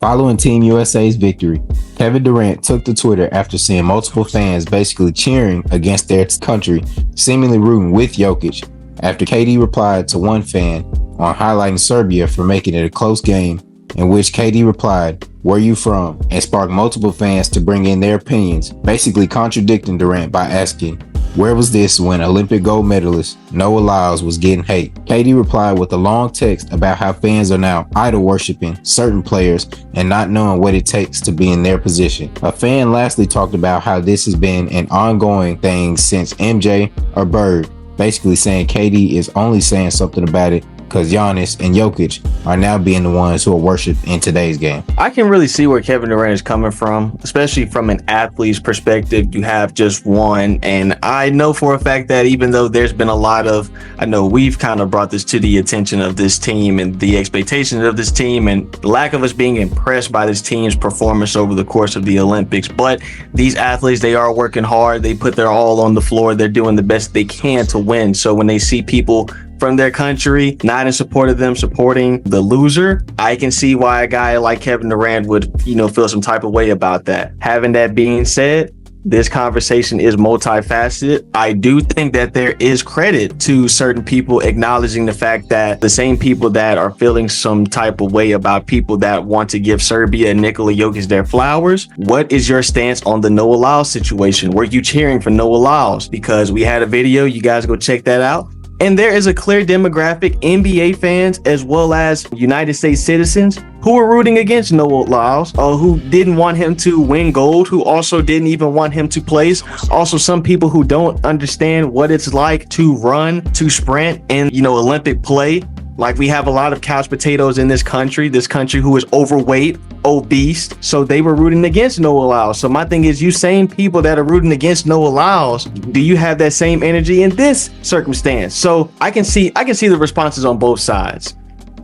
Following Team USA's victory, Kevin Durant took to Twitter after seeing multiple fans basically cheering against their country, seemingly rooting with Jokic, after KD replied to one fan on highlighting Serbia for making it a close game, in which KD replied, "Where you from?" and sparked multiple fans to bring in their opinions, basically contradicting Durant by asking, "Where was this when Olympic gold medalist Noah Lyles was getting hate?" KD replied with a long text about how fans are now idol worshiping certain players and not knowing what it takes to be in their position. A fan lastly talked about how this has been an ongoing thing since MJ or Bird, basically saying KD is only saying something about it because Giannis and Jokic are now being the ones who are worshipped in today's game. I can really see where Kevin Durant is coming from, especially from an athlete's perspective. You have just one, and I know for a fact that even though there's been a lot of, I know we've kind of brought this to the attention of this team and the expectations of this team and the lack of us being impressed by this team's performance over the course of the Olympics. But these athletes, they are working hard. They put their all on the floor. They're doing the best they can to win. So when they see people from their country not in support of them supporting the loser, I can see why a guy like Kevin Durant would, feel some type of way about that. Having that being said, this conversation is multifaceted. I do think that there is credit to certain people acknowledging the fact that the same people that are feeling some type of way about people that want to give Serbia and Nikola Jokic their flowers, what is your stance on the Noah Lyles situation? Were you cheering for Noah Lyles? Because we had a video, you guys go check that out. And there is a clear demographic, NBA fans as well as United States citizens, who were rooting against Noah Lyles, who didn't want him to win gold, who also didn't even want him to place. Also, some people who don't understand what it's like to run, to sprint in, Olympic play. Like, we have a lot of couch potatoes in this country who is overweight, obese. So they were rooting against Noah Lyles. So my thing is, you same people that are rooting against Noah Lyles, do you have that same energy in this circumstance? So I can see the responses on both sides.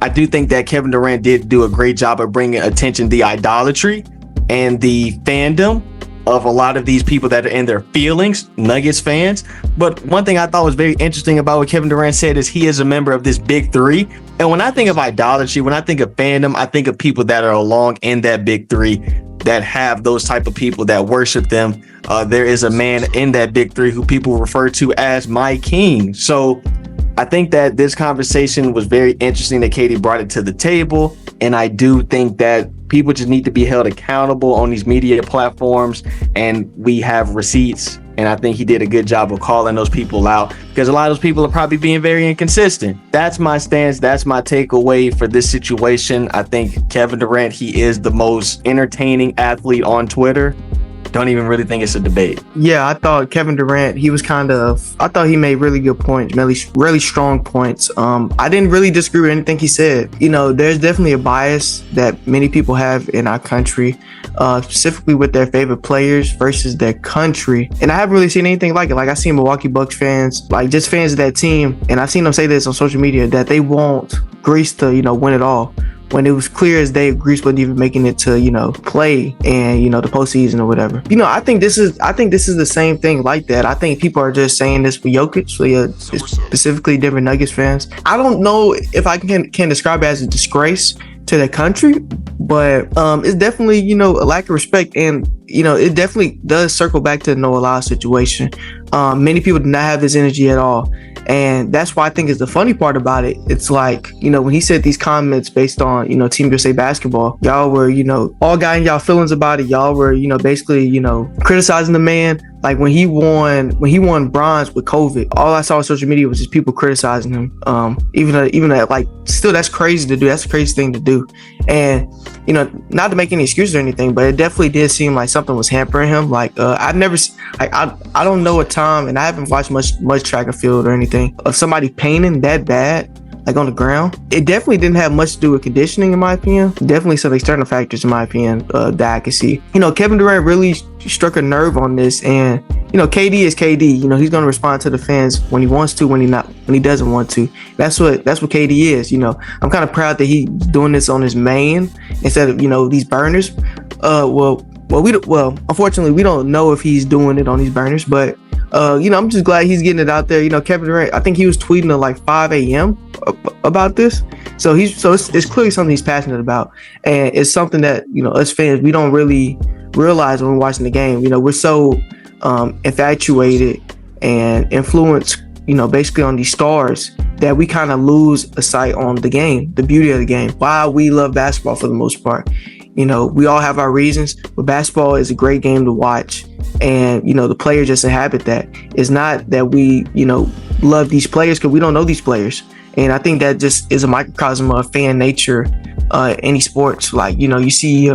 I do think that Kevin Durant did do a great job of bringing attention to the idolatry and the fandom of a lot of these people that are in their feelings, Nuggets fans. But one thing I thought was very interesting about what Kevin Durant said is he is a member of this big three. And when I think of idolatry, when I think of fandom, I think of people that are along in that big three, that have those type of people that worship them. There is a man in that big three who people refer to as my king. So I think that this conversation was very interesting that Katie brought it to the table. And I do think that people just need to be held accountable on these media platforms, and we have receipts. And I think he did a good job of calling those people out, because a lot of those people are probably being very inconsistent. That's my stance. That's my takeaway for this situation. I think Kevin Durant, he is the most entertaining athlete on Twitter. Don't even really think it's a debate. Yeah, I thought Kevin Durant, I thought he made really good points, really strong points. I didn't really disagree with anything he said. There's definitely a bias that many people have in our country, specifically with their favorite players versus their country. And I haven't really seen anything like it. Like, I seen Milwaukee Bucks fans, like just fans of that team, and I've seen them say this on social media, that they want Greece to, win it all, when it was clear as day Greece wasn't even making it to, play and, the postseason or whatever. I think this is the same thing like that. I think people are just saying this for Jokic, specifically Denver Nuggets fans. I don't know if I can describe it as a disgrace to the country, but it's definitely, a lack of respect, and it definitely does circle back to the Noah Lyles situation. Many people do not have this energy at all. And that's why I think is the funny part about it. It's like, when he said these comments based on, Team USA basketball, y'all were, all got in y'all feelings about it. Y'all were, basically, criticizing the man. Like, when he won bronze with COVID, all I saw on social media was just people criticizing him. Even like, still, that's crazy to do. That's a crazy thing to do. And, not to make any excuses or anything, but it definitely did seem like something was hampering him. Like, I don't know a time, and I haven't watched much track and field or anything, of somebody painting that bad, like on the ground. It definitely didn't have much to do with conditioning, in my opinion. Definitely some external factors, in my opinion, that I can see. Kevin Durant really struck a nerve on this, and KD is KD. He's going to respond to the fans when he wants to, when he doesn't want to. That's what KD is. I'm kind of proud that he's doing this on his main instead of these burners. Unfortunately, we don't know if he's doing it on these burners, but I'm just glad he's getting it out there. Kevin Durant, I think he was tweeting at like 5 a.m. About this. So it's clearly something he's passionate about. And it's something that, us fans, we don't really realize when we're watching the game. We're so infatuated and influenced, basically on these stars that we kind of lose a sight on the game, the beauty of the game, why we love basketball for the most part. We all have our reasons, but basketball is a great game to watch. And, the players just inhabit that. It's not that we, love these players because we don't know these players. And I think that just is a microcosm of fan nature, any sports. Like, you see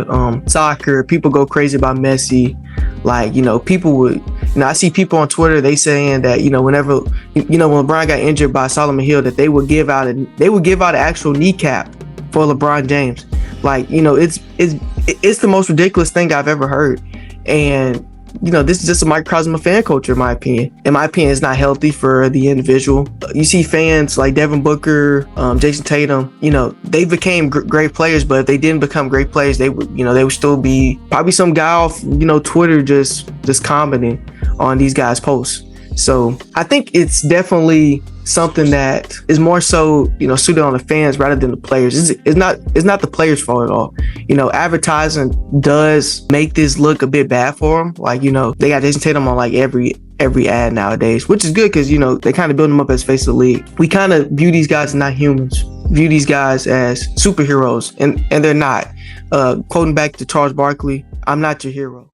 soccer, people go crazy about Messi. Like, people would, I see people on Twitter, they saying that, whenever, when LeBron got injured by Solomon Hill, that they would give out an actual kneecap for LeBron James. Like, it's the most ridiculous thing I've ever heard. And, this is just a microcosm of fan culture, in my opinion. In my opinion, it's not healthy for the individual. You see fans like Devin Booker, Jason Tatum, they became great players, but if they didn't become great players, they would still be probably some guy off, Twitter just commenting on these guys' posts. So I think it's definitely something that is more so, suited on the fans rather than the players. It's not the players' fault at all. Advertising does make this look a bit bad for them. Like, they got Jason Tatum on like every ad nowadays, which is good because, they kind of build them up as face of the league. We kind of view these guys as not humans, view these guys as superheroes, and they're not. Quoting back to Charles Barkley, I'm not your hero.